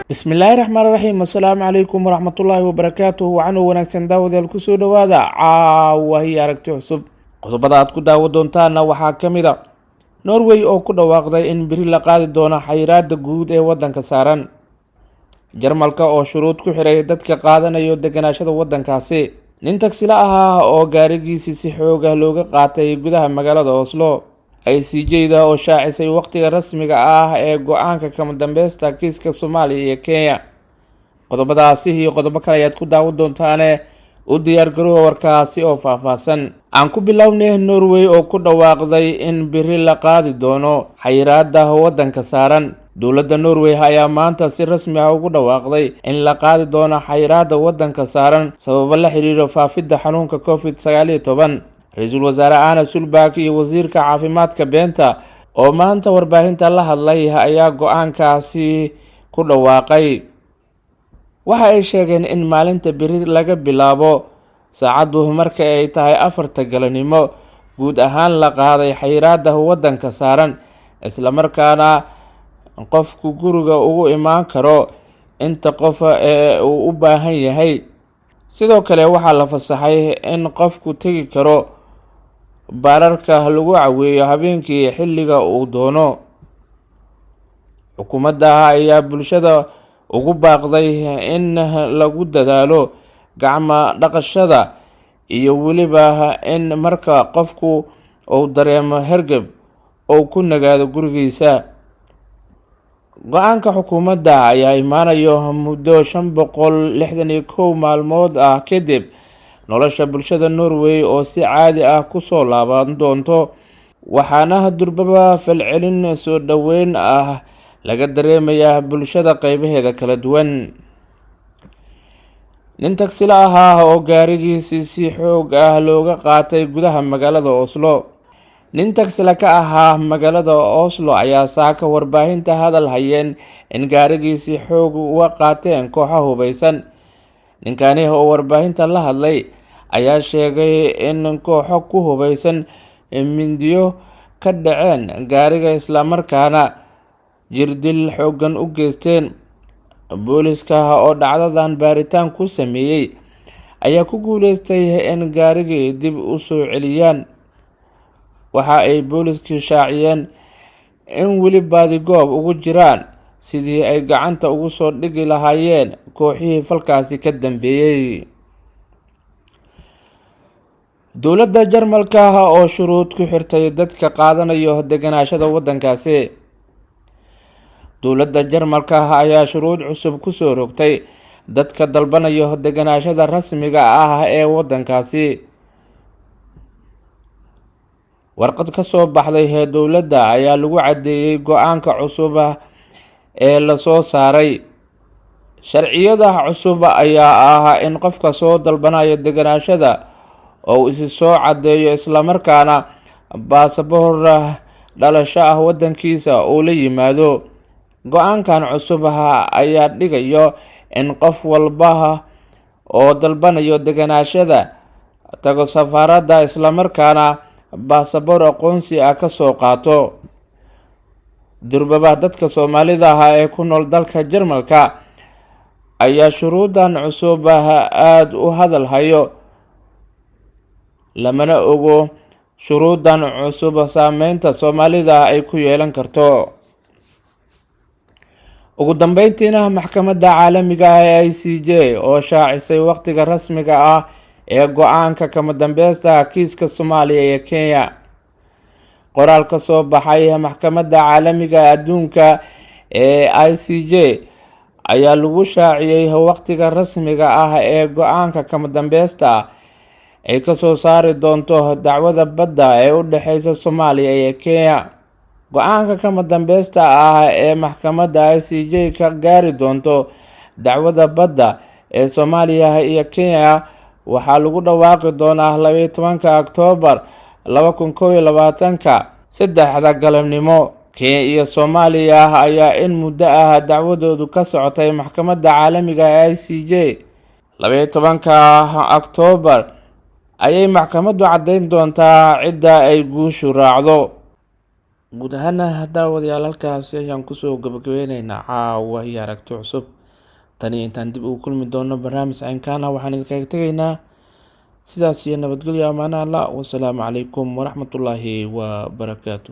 bismillaahi raxmaani raxiim assalaamu calaykum waraxmatullaahi wabarakaatuhu waxaanu wanaagsan daawadayaal kusoo dhowaada caawahi aragti cusub. qodobada aad ku daawo doontaana waxaa ka mid a norway oo ku dhawaaqday in beri la qaadi doono xayiraada guud ee wadanka saaran, jarmalka oo shuruud ku xiray dadka qaadanayo deganaashada wadankaasi, nin tagsila ahaa oo gaarigiisii si xooga looga qaatay gudaha magaalada Oslo, ICJ-da oo shaacisay waqtiga rasmiga ah ee go-aanka kama dambaysta kiiska Soomaaliya iyo Kenya. qodobadaasi iyo qodobo kale ayaad ku daawo doontaane u diyaar garooba warkaasi oo faahfaahsan. aan ku bilownay Norway oo ku dhawaaqday in beri la qaadi doono xayiraada wadanka saaran. dowladda Norway ayaa maanta si rasmi ah ugu dhawaaqday in la qaadi doono xayiraada wadanka saaran sababo la xiriira faafidda xanuunka COVID-19. ra-iisul wasaare Anna Solberg iyo wasiirka caafimaadka beenta oo maanta warbaahinta la hadlay ayaa go-aankaasi ku dhawaaqay. waxa ay sheegeen in maalinta beri laga bilaabo saacadu marka ay tahay 4 galabnimo guud ahaan la qaaday xayiraada wadanka saaran, isla markaana qofku guriga ugu imaan karo inta qof ee uu u baahan yahay. sidoo kale waxaa la fasaxay in qofku tegi karo baararka lagu caweeyo habeenkii xilliga uu doono. xukuumadda ayaa bulshada ugu baaqday in lagu dadaalo gacmo dhaqashada iyo weliba in marka qofku uu dareemo hergeb uu ku nagaado gurigiisa. go-aanka xukuumadda ayaa imaanayo muddo 561 maalmood ah kadib nolosha bulshada Norway oo si caadi ah kusoo laaban doonto, waxaana durbaba falcelin soo dhoweyn ah laga dareemayaa bulshada qaybaheeda kala duwan. nin tagsila ahaa oo gaarigiisii si xoog ah looga qaatay gudaha magaalada Oslo. nin tagsila ka ahaa magaalada Oslo ayaa saaka warbaahinta hadal hayeen in gaarigiisii xoog uga qaateen kooxo hubeysan. ninkani oo warbaahinta la hadlay ayaa sheegay in kooxo ku hubeysan mindiyo ka dhaceen gaariga islamarkaana jirdil xoogan u geysteen. booliska oo dhacdadan baaritaan ku sameeyey ayaa ku guuleystay in gaarigii dib u soo celiyaan. waxa ay booliskii shaaciyeen in weli baadigoob ugu jiraan sidii ay gacanta ugu soo dhigi lahaayeen kooxihii falkaasi ka dambeeyey. dowladda jarmalka oo shuruud ku xirtay dadka qaadanayo deganaashada wadankaasi. dowladda jarmalka ayaa shuruud cusub kusoo rogtay dadka dalbanayo deganaashada rasmiga ah ee wadankaasi. warqad ka soo baxday dowladda ayaa lagu cadeeyey go-aanka cusub ee lasoo saaray. sharciyada cusub ayaa ah in qofka soo dalbanayo deganaashada oo isi soo cadeeyo islamarkaana baasaboor dhalasho ah wadankiisa uu la yimaado. go-aankan cusub ayaa dhigayo in qof walba oo dalbanayo deganaashada tago safaaradda islamarkaana baasaboor aqoonsi ah kasoo qaato. durbaba dadka Soomaalida ah ee ku nool dalka Jarmalka ayaa shuruudan cusub aad u hadal hayo, lamana ogo shuruudan cusub saameynta Soomaalida ay ku yeelan karto. ugu dambeyntiina maxkamadda caalamiga ah ee ICJ oo shaacisay waqtiga rasmiga ah ee go-aanka kama dambaysta kiiska Soomaaliya iyo Kenya. qoraal ka soo baxay maxkamadda caalamiga adduunka ee ICJ ayaa lagu shaaciyay waqtiga rasmiga ah ee go-aanka kama dambaysta ay ka soo saari doonto dacwada badda ee u dhaxeysa Soomaaliya iyo Kenya. go-aanka kama dambaysta ah ee maxkamadda ICJ ka gaari doonto dacwada badda ee Soomaaliya iyo Kenya waxaa lagu dhawaaqi doonaa 12 Oktoobar 2021 3 galabnimo. Kenya iyo Soomaaliya ayaa in muddo ah dacwadoodu ka socotay maxkamadda caalamiga ee ICJ. 12 Oktoobar ayay maxkamaddu cadeyn doontaa cidda ay guushu raacdo. guud ahaan daawadayaal halkaasi ayaan kusoo gabagabeyneynaa caawa iyo aragti cusub. tani intaan dib ugu kulmi doono barnaamij caynkaana waxaan idinkaga tegaynaa sidaas iyo nabadgelyo amaana allah. wasalaamu calaykum waraxmatullaahi wabarakaatu.